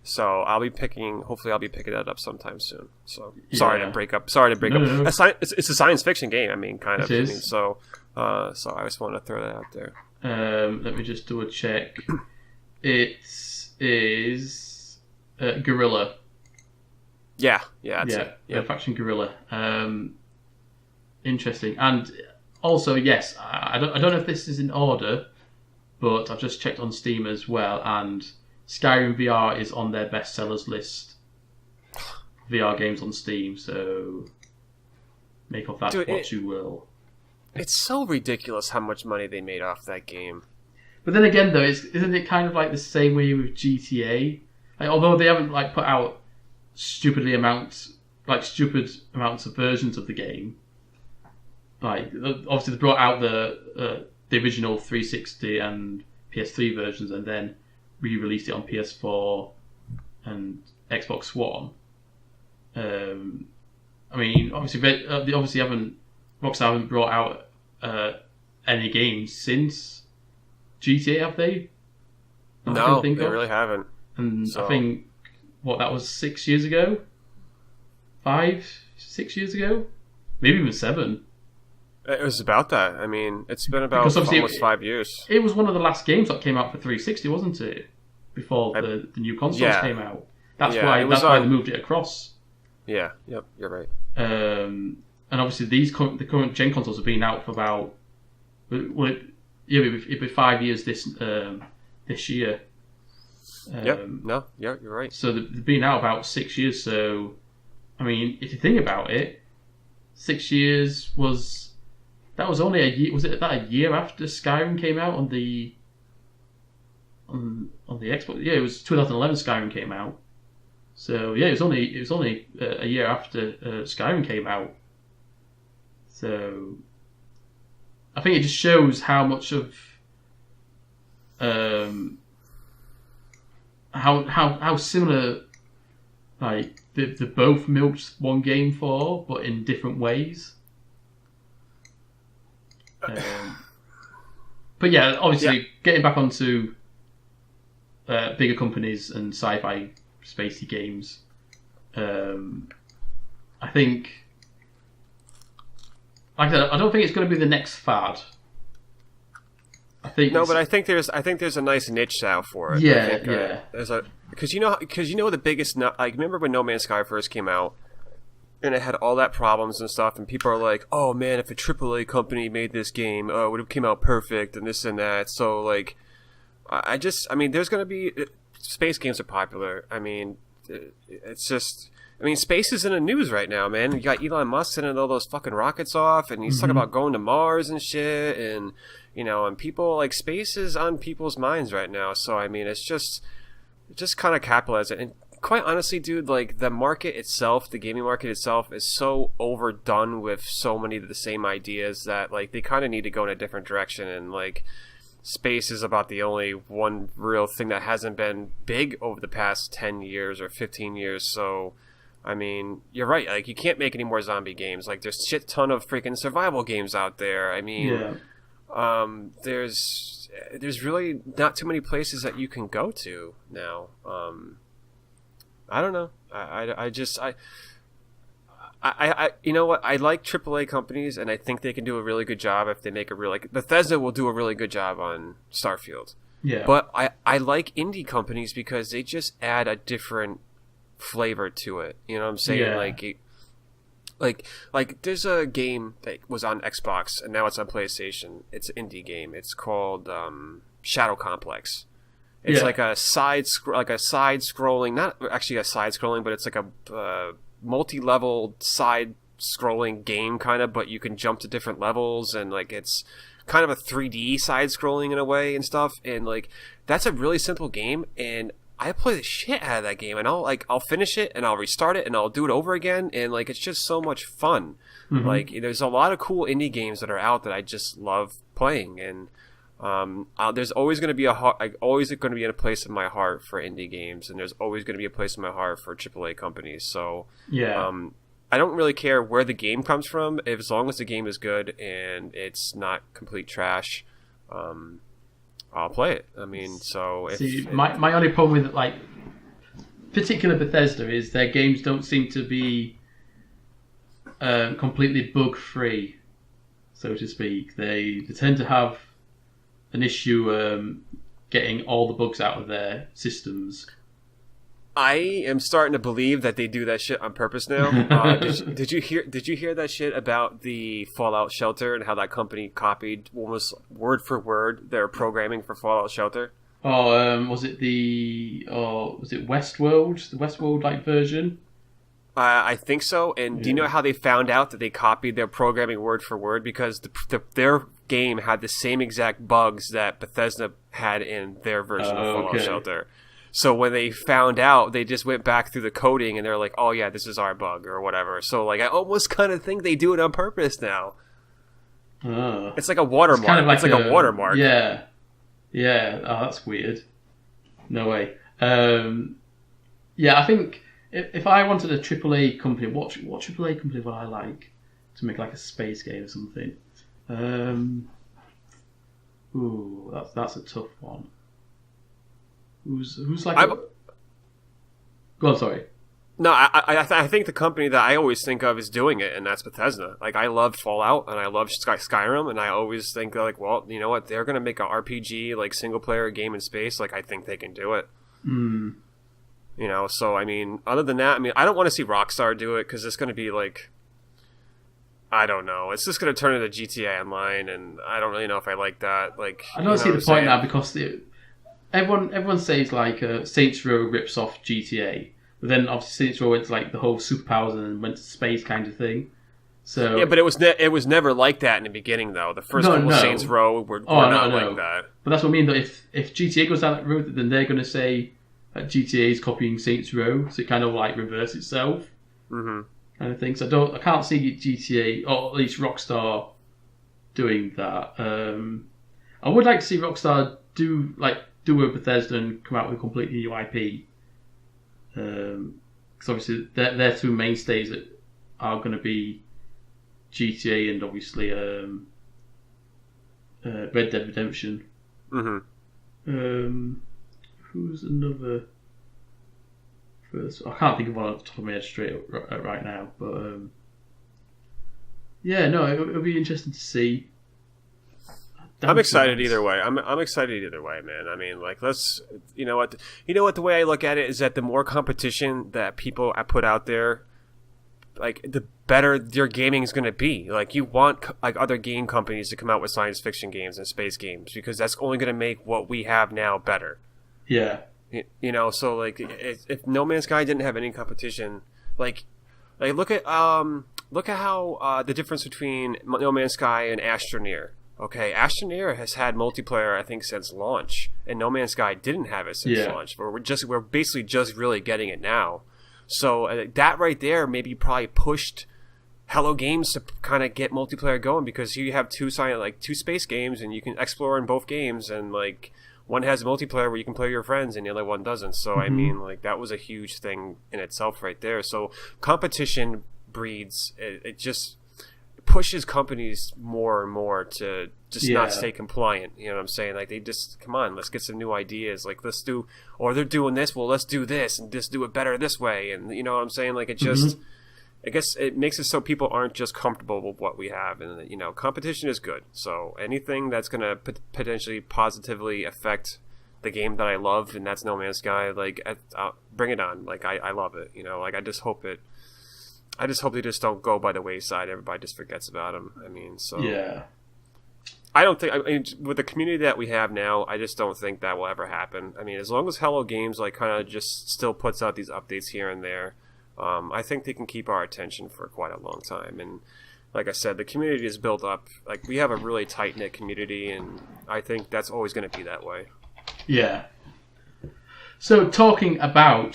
So hopefully I'll be picking that up sometime soon. So sorry to break up. No. It's a science fiction game. I mean, kind of. It is. I mean, so I just want to throw that out there. Let me just do a check. It is Guerrilla. Yeah, that's it. Yeah, Faction Guerrilla. Interesting. And also, yes, I don't know if this is in order, but I've just checked on Steam as well, and Skyrim VR is on their bestsellers list. VR games on Steam, so make of that what you will. It's so ridiculous how much money they made off that game. But then again, though, isn't it kind of like the same way with GTA? Like, although they haven't like put out stupid amounts of versions of the game. Like, obviously they brought out the original 360 and PS3 versions, and then re-released it on PS4 and Xbox One. I mean, obviously they Rockstar haven't brought out any games since GTA, have they? No, they really haven't. And so. I think that was 6 years ago, 6 years ago, maybe even 7. It was about that. I mean, it's been about almost 5 years. It was one of the last games that came out for 360, wasn't it? Before the new consoles came out. That's why they moved it across. Yeah, yep, you're right. And obviously the current gen consoles have been out for about it'll be 5 years this year. You're right. So they've been out about 6 years. So, I mean, if you think about it, 6 years was only a year. Was it that a year after Skyrim came out on the Xbox? Yeah, it was 2011. Skyrim came out. So yeah, it was only a year after Skyrim came out. So I think it just shows how much of how similar like they both milked one game for, but in different ways. But yeah, obviously, getting back onto bigger companies and sci-fi spacey games, I think, like I said, I don't think it's going to be the next fad. I think but I think there's a nice niche now for it. Yeah, There's because you know the biggest remember when No Man's Sky first came out, and it had all that problems and stuff, and people are like, oh man, if a AAA company made this game, it would have came out perfect and this and that. So like, I mean, there's going to be space games are popular. I mean, it's just. I mean, space is in the news right now, man. You got Elon Musk sending all those fucking rockets off, and he's talking about going to Mars and shit, and and people like space is on people's minds right now. So I mean, it's just kind of capitalizing. And quite honestly, dude, like the market itself, the gaming market itself, is so overdone with so many of the same ideas that like they kind of need to go in a different direction. And like, space is about the only one real thing that hasn't been big over the past 10 years or 15 years. So. I mean, you're right. Like, you can't make any more zombie games. Like, there's shit ton of freaking survival games out there. I mean, there's really not too many places that you can go to now. I don't know. I you know what? I like AAA companies, and I think they can do a really good job if they make a really. Like, Bethesda will do a really good job on Starfield. Yeah. But I like indie companies because they just add a different flavor to it. You know what I'm saying? Yeah. Like there's a game that was on Xbox and now it's on PlayStation. It's an indie game. It's called Shadow Complex. It's like a side scrolling, not actually a side scrolling, but it's like a multi-level side scrolling game kind of, but you can jump to different levels, and like it's kind of a 3D side scrolling in a way and stuff. And like that's a really simple game, and I play the shit out of that game, and I'll finish it and I'll restart it and I'll do it over again, and like it's just so much fun. Like there's a lot of cool indie games that are out that I just love playing, and there's always going to be always going to be in a place in my heart for indie games, and there's always going to be a place in my heart for AAA companies. So I don't really care where the game comes from, as long as the game is good and it's not complete trash. I'll play it. I mean, so my only problem with like particular Bethesda is their games don't seem to be completely bug free, so to speak. They tend to have an issue getting all the bugs out of their systems. I am starting to believe that they do that shit on purpose now. Did you hear that shit about the Fallout Shelter and how that company copied almost word for word their programming for Fallout Shelter? Was it Westworld? The Westworld like version? I think so. And do you know how they found out that they copied their programming word for word? Because their game had the same exact bugs that Bethesda had in their version of Fallout Shelter. So when they found out, they just went back through the coding and they're like, oh yeah, this is our bug or whatever. So like, I almost kind of think they do it on purpose now. It's like a watermark. It's like a watermark. Yeah. Yeah. Oh, that's weird. No way. Yeah, I think if I wanted a AAA company, what AAA company would I like to make like a space game or something? That's a tough one. Who's like? Go on, sorry. No, I think the company that I always think of is doing it, and that's Bethesda. Like, I love Fallout, and I love Skyrim, and I always think, like, well, you know what? They're going to make an RPG, like, single-player game in space. Like, I think they can do it. You know, so, I mean, other than that, I mean, I don't want to see Rockstar do it, because it's going to be, like, I don't know. It's just going to turn into GTA Online, and I don't really know if I like that. Like, I don't see the point now, because everyone says, like, Saints Row rips off GTA. But then obviously Saints Row went to like the whole superpowers and went to space kind of thing. So yeah, but it was never like that in the beginning though. The first couple Saints Row were not like that. But that's what I mean. Though if GTA goes down that road, then they're going to say that GTA is copying Saints Row, so it kind of like reverse itself, kind of thing. So I can't see GTA or at least Rockstar doing that. I would like to see Rockstar do a Bethesda and come out with a completely new IP. Because obviously their two mainstays that are going to be GTA and obviously Red Dead Redemption. Mm-hmm. Who's another? First, I can't think of one off the top of my head straight right now, but yeah, no, it'll be interesting to see. I'm excited either way. I'm excited either way, man. I mean, like, let's, you know what, the way I look at it is that the more competition that people put out there, like, the better your gaming is going to be. Like, you want, like, other game companies to come out with science fiction games and space games, because that's only going to make what we have now better. Yeah. You know, so, like, if No Man's Sky didn't have any competition, like look at how the difference between No Man's Sky and Astroneer. Okay, Astroneer has had multiplayer, I think, since launch, and No Man's Sky didn't have it since launch. But we're basically just really getting it now. So that right there maybe probably pushed Hello Games to kind of get multiplayer going, because you have two space games, and you can explore in both games, and like one has multiplayer where you can play with your friends, and the other one doesn't. So I mean, like, that was a huge thing in itself right there. So competition breeds it just pushes companies more and more to just not stay compliant. You know what I'm saying? Like, they just, come on, let's get some new ideas. Like, let's do, or they're doing this, well, let's do this and just do it better this way. And you know what I'm saying? Like, it just, I guess it makes it so people aren't just comfortable with what we have. And, you know, competition is good. So anything that's going to potentially positively affect the game that I love, and that's No Man's Sky, like, bring it on. Like, I love it. You know, like, I just hope they just don't go by the wayside. Everybody just forgets about them. I mean, so yeah, I mean, with the community that we have now, I just don't think that will ever happen. I mean, as long as Hello Games, like, kind of just still puts out these updates here and there, I think they can keep our attention for quite a long time. And like I said, the community is built up. Like, we have a really tight knit community, and I think that's always going to be that way. Yeah. So talking about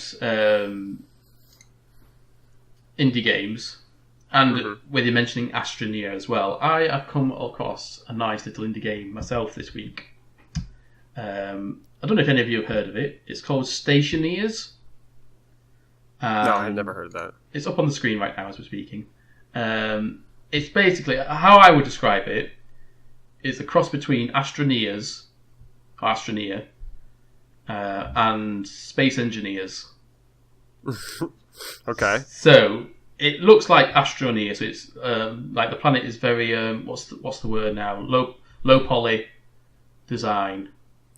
indie games, and with you mentioning Astroneer as well, I have come across a nice little indie game myself this week. I don't know if any of you have heard of it. It's called Stationeers. No, I've never heard of that. It's up on the screen right now as we're speaking. It's basically, how I would describe it, is a cross between Astroneer, and Space Engineers. Okay. So it looks like Astroneer. So it's like the planet is very what's the word now? Low poly design.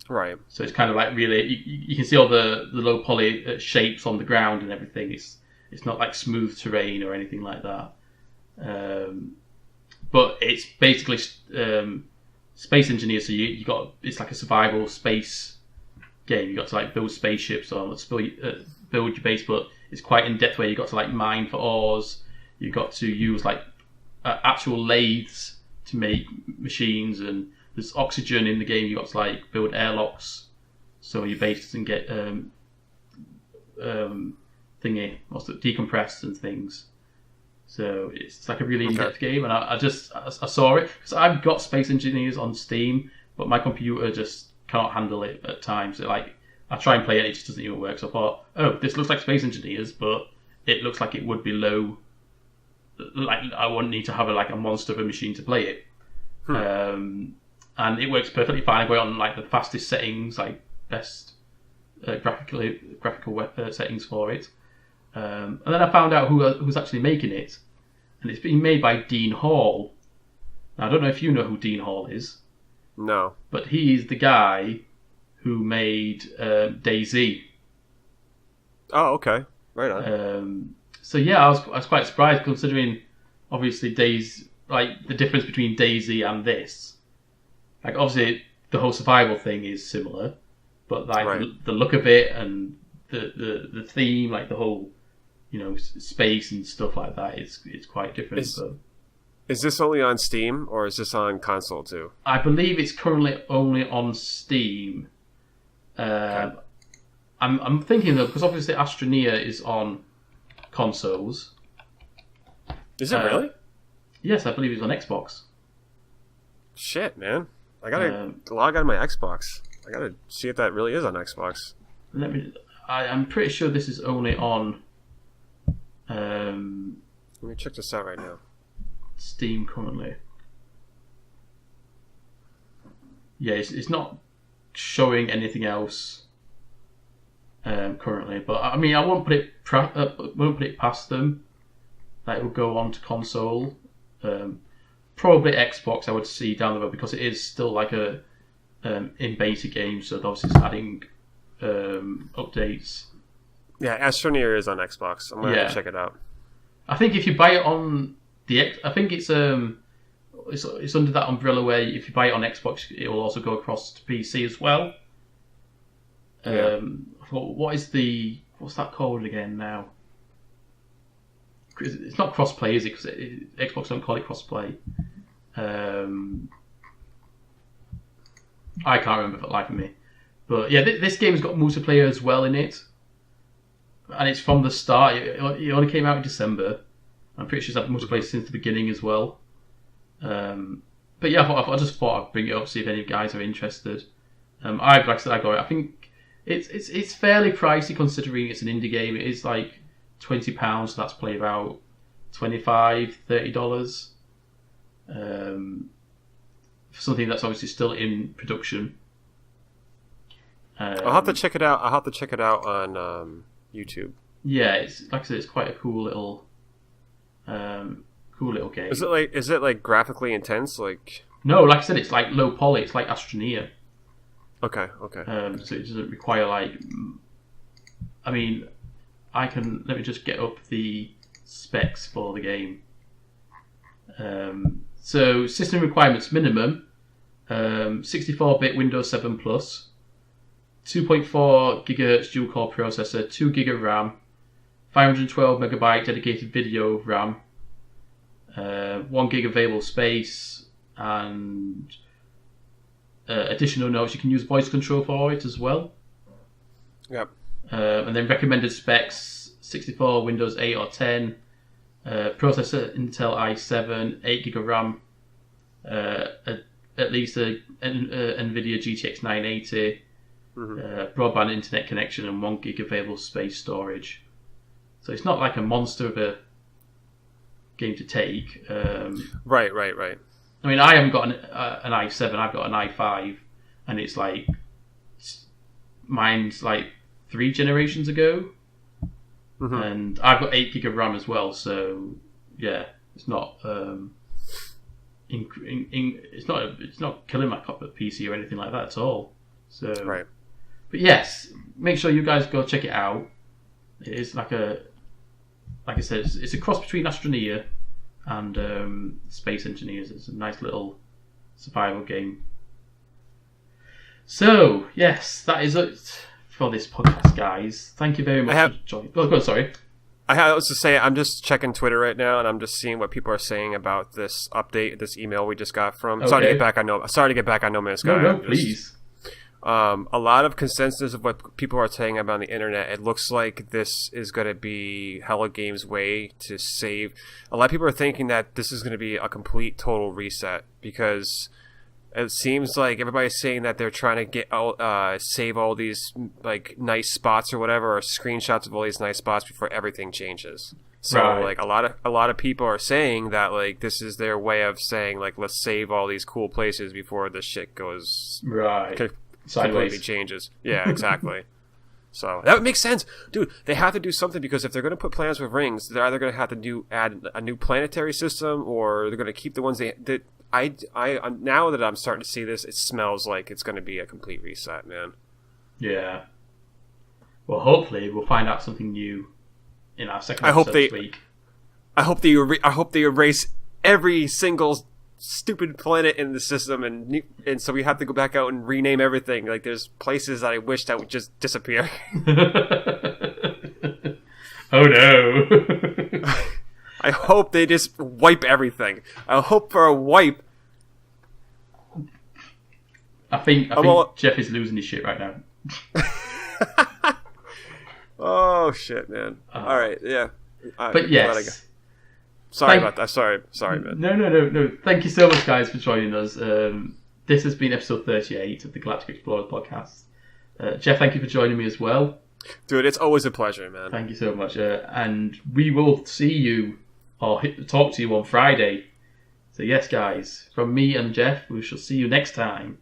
Right. So it's kind of like really you can see all the low poly shapes on the ground and everything. It's not like smooth terrain or anything like that. But it's basically Space Engineers. So you got, it's like a survival space game. You got to like build spaceships or build your base, but it's quite in depth where you got to like mine for ores. You got to use like actual lathes to make machines, and there's oxygen in the game. You got to like build airlocks so your base doesn't get decompressed and things. So it's like a really in-depth game, and I saw it because I've got Space Engineers on Steam, but my computer just can't handle it at times. Like, I try and play it, it just doesn't even work. So I thought, oh, this looks like Space Engineers, but it looks like it would be low. Like, I wouldn't need to have a monster of a machine to play it. And it works perfectly fine. I go on like the fastest settings, like best graphical settings for it. And then I found out who's actually making it, and it's being made by Dean Hall. Now, I don't know if you know who Dean Hall is. No. But he's the guy who made DayZ. Oh, okay. Right on. So yeah, I was quite surprised, considering obviously like the difference between DayZ and this. Like, obviously the whole survival thing is similar, but like the look of it and the theme, like the whole, you know, space and stuff like that, it's quite different. Is this only on Steam, or is this on console too? I believe it's currently only on Steam. Okay. I'm thinking though, because obviously Astroneer is on consoles. Is it really? Yes, I believe it's on Xbox. Shit, man! I gotta log on my Xbox. I gotta see if that really is on Xbox. I'm pretty sure this is only on. Let me check this out right now. Steam currently. yeah, it's not showing anything else currently. But I mean, I won't put it past them that it will go on to console. Probably Xbox, I would see down the road, because it is still like a in beta game, so obviously it's adding updates. Yeah, Astroneer is on Xbox. I'm gonna have to check it out. I think if you buy it on I think it's under that umbrella where if you buy it on Xbox, it will also go across to PC as well. What's that called again now? It's not crossplay, is it? Because Xbox don't call it crossplay. I can't remember for the life of me. But yeah, this game's got multiplayer as well in it. And it's from the start. It only came out in December. I'm pretty sure it's had multiplayer since the beginning as well. But yeah, I just thought I'd bring it up, see if any guys are interested. Like I said, I got it. I think it's fairly pricey considering it's an indie game. It is like £20, so that's probably about $25-30. For something that's obviously still in production. I'll have to check it out. I'll have to check it out on YouTube. Yeah, it's like I said, it's quite a cool little game. Is it like graphically intense? Like, no, like I said, it's like low poly. It's like Astroneer. Okay. So it doesn't require like. I mean, let me just get up the specs for the game. So system requirements minimum, 64-bit Windows 7 Plus, 2.4 GHz dual-core processor, 2 GB of RAM, 512 MB dedicated video RAM, 1 GB available space, and additional notes. You can use voice control for it as well. Yep. And then recommended specs: 64 Windows 8 or 10. Processor Intel i7, 8 GB of RAM, at least a NVIDIA GTX 980, broadband internet connection, and 1 GB available space storage. So it's not like a monster of a game to take. Right. I mean, I haven't got an i7, I've got an i5, and it's like mine's like 3 generations ago. And I've got 8 GB of RAM as well, so yeah, it's not it's not killing my PC or anything like that at all. So right. But yes, make sure you guys go check it out. It is like I said, it's a cross between Astroneer and Space Engineers. It's a nice little survival game. So yes, that is it for this podcast, guys. Thank you very much for joining. Oh, go on, sorry. I was to say, I'm just checking Twitter right now, and I'm just seeing what people are saying about this update, this email we just got from. Okay. Sorry to get back on No Man's Sky. No, please. A lot of consensus of what people are saying about the internet. It looks like this is going to be Hello Games' way to save. A lot of people are thinking that this is going to be a complete, total reset, because it seems like everybody's saying that they're trying to get save all these like nice spots or whatever, or screenshots of all these nice spots before everything changes. So like a lot of people are saying that like this is their way of saying like, let's save all these cool places before the shit goes completely changes. Yeah, exactly. So that would make sense, dude. They have to do something, because if they're going to put planets with rings, they're either going to have to add a new planetary system, or they're going to keep the ones that. I now that I'm starting to see this, it smells like it's going to be a complete reset, man. Yeah. Well, hopefully we'll find out something new in our second episode this week. I hope they erase every single stupid planet in the system, and so we have to go back out and rename everything. Like, there's places that I wish that would just disappear. Oh no. I hope they just wipe everything. I hope for a wipe. I think Jeff is losing his shit right now. Oh shit, man! All right, yeah. But yes. Sorry about that. Sorry, man. No. Thank you so much, guys, for joining us. This has been episode 38 of the Galactic Explorers Podcast. Jeff, thank you for joining me as well. Dude, it's always a pleasure, man. Thank you so much. And we will see you, or talk to you on Friday. So yes, guys, from me and Jeff, we shall see you next time.